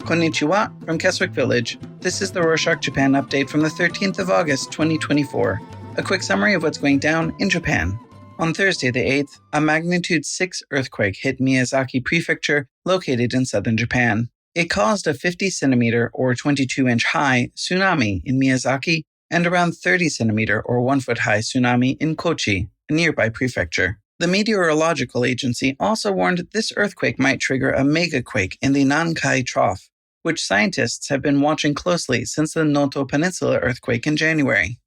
Konnichiwa from Keswick Village. This is the Rorschach Japan update from the 13th of August, 2024. A quick summary of what's going down in Japan. On Thursday the 8th, a magnitude 6 earthquake hit Miyazaki Prefecture, located in southern Japan. It caused a 50-centimeter or 22-inch high tsunami in Miyazaki and around 30-centimeter or 1-foot high tsunami in Kochi, a nearby prefecture. The meteorological agency also warned this earthquake might trigger a megaquake in the Nankai Trough, which scientists have been watching closely since the Noto Peninsula earthquake in January.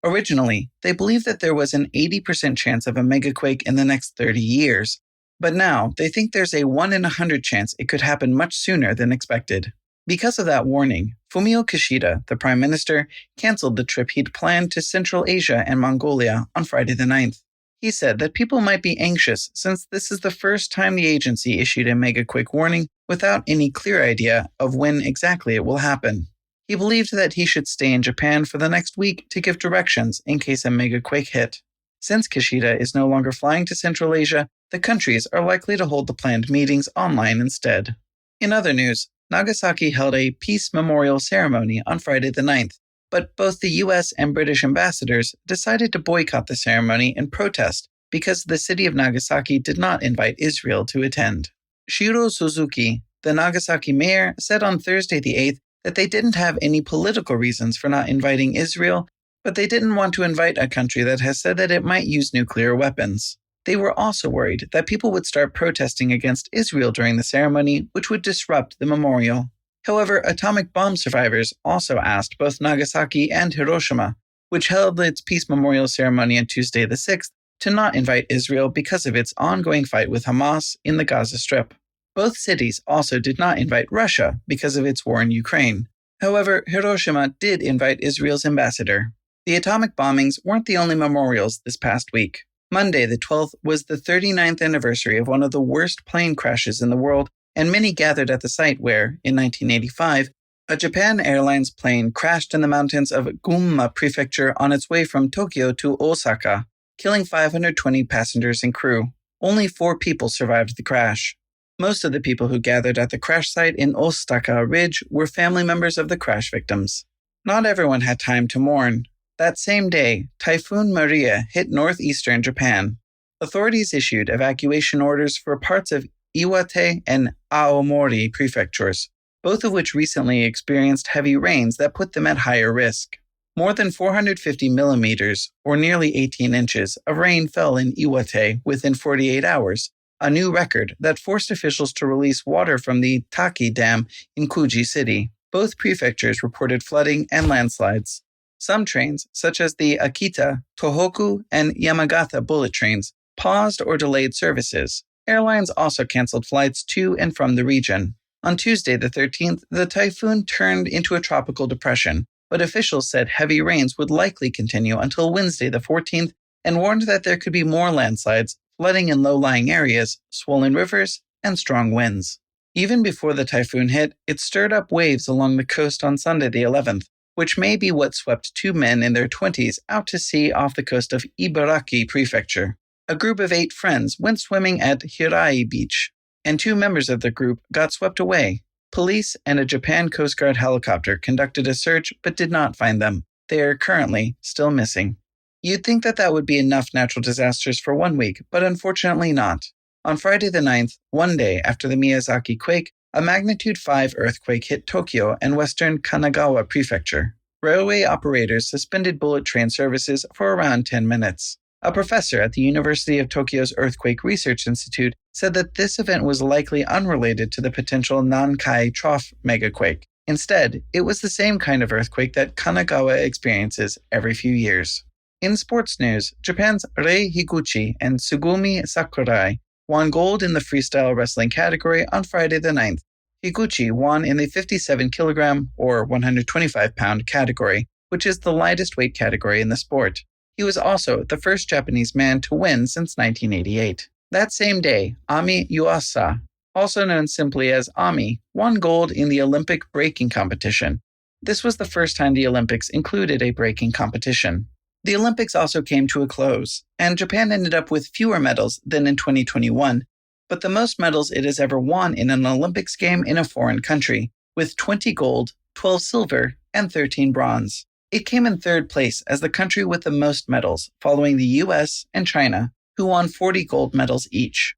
Originally, they believed that there was an 80% chance of a megaquake in the next 30 years, but now they think there's a 1 in 100 chance it could happen much sooner than expected. Because of that warning, Fumio Kishida, the prime minister, canceled the trip he'd planned to Central Asia and Mongolia on Friday the 9th. He said that people might be anxious since this is the first time the agency issued a megaquake warning without any clear idea of when exactly it will happen. He believed that he should stay in Japan for the next week to give directions in case a megaquake hit. Since Kishida is no longer flying to Central Asia, the countries are likely to hold the planned meetings online instead. In other news, Nagasaki held a Peace Memorial Ceremony on Friday the 9th, but both the US and British ambassadors decided to boycott the ceremony in protest because the city of Nagasaki did not invite Israel to attend. Shiro Suzuki, the Nagasaki mayor, said on Thursday the 8th that they didn't have any political reasons for not inviting Israel, but they didn't want to invite a country that has said that it might use nuclear weapons. They were also worried that people would start protesting against Israel during the ceremony, which would disrupt the memorial. However, atomic bomb survivors also asked both Nagasaki and Hiroshima, which held its Peace Memorial Ceremony on Tuesday the 6th, to not invite Israel because of its ongoing fight with Hamas in the Gaza Strip. Both cities also did not invite Russia because of its war in Ukraine. However, Hiroshima did invite Israel's ambassador. The atomic bombings weren't the only memorials this past week. Monday the 12th was the 39th anniversary of one of the worst plane crashes in the world, and many gathered at the site where, in 1985, a Japan Airlines plane crashed in the mountains of Gunma Prefecture on its way from Tokyo to Osaka, killing 520 passengers and crew. Only 4 people survived the crash. Most of the people who gathered at the crash site in Osaka Ridge were family members of the crash victims. Not everyone had time to mourn. That same day, Typhoon Maria hit northeastern Japan. Authorities issued evacuation orders for parts of Iwate and Aomori prefectures, both of which recently experienced heavy rains that put them at higher risk. More than 450 millimeters, or nearly 18 inches, of rain fell in Iwate within 48 hours, a new record that forced officials to release water from the Taki Dam in Kuji City. Both prefectures reported flooding and landslides. Some trains, such as the Akita, Tohoku, and Yamagata bullet trains, paused or delayed services. Airlines also canceled flights to and from the region. On Tuesday the 13th, the typhoon turned into a tropical depression, but officials said heavy rains would likely continue until Wednesday the 14th and warned that there could be more landslides, flooding in low-lying areas, swollen rivers, and strong winds. Even before the typhoon hit, it stirred up waves along the coast on Sunday the 11th, which may be what swept 2 men in their 20s out to sea off the coast of Ibaraki Prefecture. A group of 8 friends went swimming at Hirai Beach, and 2 members of the group got swept away. Police and a Japan Coast Guard helicopter conducted a search but did not find them. They are currently still missing. You'd think that would be enough natural disasters for 1 week, but unfortunately not. On Friday the 9th, 1 day after the Miyazaki quake, a magnitude 5 earthquake hit Tokyo and western Kanagawa Prefecture. Railway operators suspended bullet train services for around 10 minutes. A professor at the University of Tokyo's Earthquake Research Institute said that this event was likely unrelated to the potential Nankai Trough megaquake. Instead, it was the same kind of earthquake that Kanagawa experiences every few years. In sports news, Japan's Rei Higuchi and Tsugumi Sakurai won gold in the freestyle wrestling category on Friday the 9th. Higuchi won in the 57-kilogram or 125-pound category, which is the lightest weight category in the sport. He was also the first Japanese man to win since 1988. That same day, Ami Yuasa, also known simply as Ami, won gold in the Olympic breaking competition. This was the first time the Olympics included a breaking competition. The Olympics also came to a close, and Japan ended up with fewer medals than in 2021, but the most medals it has ever won in an Olympics game in a foreign country, with 20 gold, 12 silver, and 13 bronze. It came in third place as the country with the most medals, following the US and China, who won 40 gold medals each.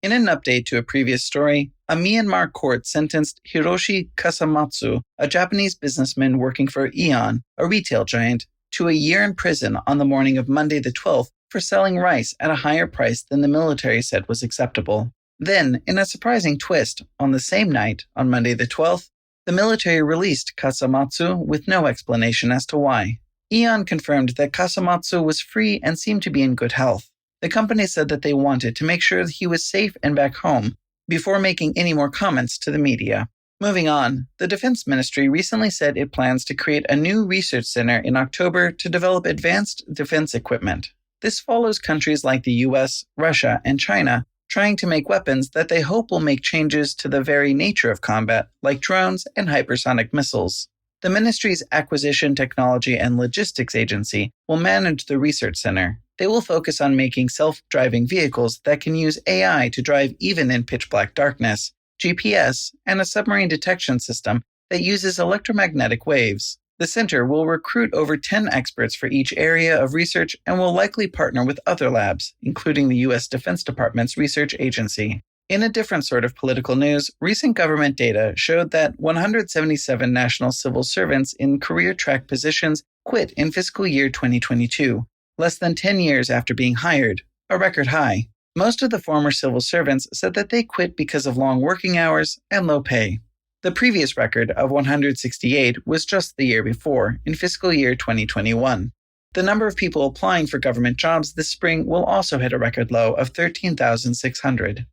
In an update to a previous story, a Myanmar court sentenced Hiroshi Kasamatsu, a Japanese businessman working for Aeon, a retail giant, to a year in prison on the morning of Monday the 12th for selling rice at a higher price than the military said was acceptable. Then, in a surprising twist, on the same night, on Monday the 12th, the military released Kasamatsu with no explanation as to why. Aeon confirmed that Kasamatsu was free and seemed to be in good health. The company said that they wanted to make sure that he was safe and back home before making any more comments to the media. Moving on, the Defense Ministry recently said it plans to create a new research center in October to develop advanced defense equipment. This follows countries like the US, Russia, and China trying to make weapons that they hope will make changes to the very nature of combat, like drones and hypersonic missiles. The ministry's Acquisition, Technology, and Logistics Agency will manage the research center. They will focus on making self-driving vehicles that can use AI to drive even in pitch-black darkness, GPS, and a submarine detection system that uses electromagnetic waves. The center will recruit over 10 experts for each area of research and will likely partner with other labs, including the U.S. Defense Department's research agency. In a different sort of political news, recent government data showed that 177 national civil servants in career track positions quit in fiscal year 2022, less than 10 years after being hired, a record high. Most of the former civil servants said that they quit because of long working hours and low pay. The previous record of 168 was just the year before, in fiscal year 2021. The number of people applying for government jobs this spring will also hit a record low of 13,600.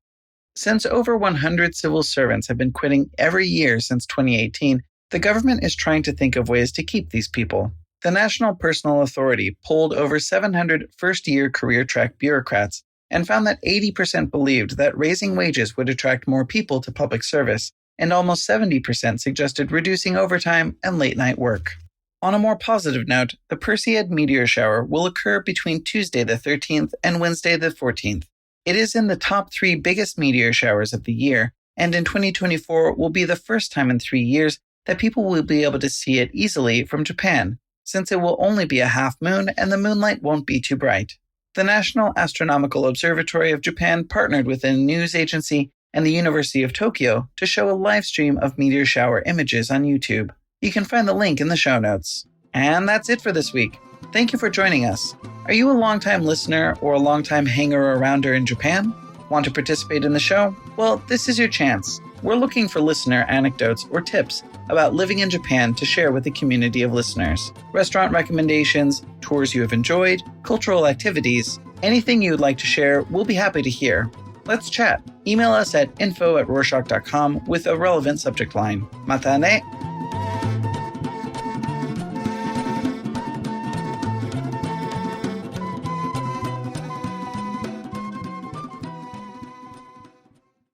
Since over 100 civil servants have been quitting every year since 2018, the government is trying to think of ways to keep these people. The National Personnel Authority polled over 700 first-year career track bureaucrats and found that 80% believed that raising wages would attract more people to public service, and almost 70% suggested reducing overtime and late-night work. On a more positive note, the Perseid meteor shower will occur between Tuesday the 13th and Wednesday the 14th. It is in the top 3 biggest meteor showers of the year, and in 2024 will be the first time in 3 years that people will be able to see it easily from Japan, since it will only be a half moon and the moonlight won't be too bright. The National Astronomical Observatory of Japan partnered with a news agency and the University of Tokyo to show a live stream of meteor shower images on YouTube. You can find the link in the show notes. And that's it for this week. Thank you for joining us. Are you a longtime listener or a longtime hanger-arounder in Japan? Want to participate in the show? Well, this is your chance. We're looking for listener anecdotes or tips about living in Japan to share with the community of listeners. Restaurant recommendations, tours you have enjoyed, cultural activities, anything you would like to share, we'll be happy to hear. Let's chat. Email us at info@rorschach.com with a relevant subject line. Mata ne!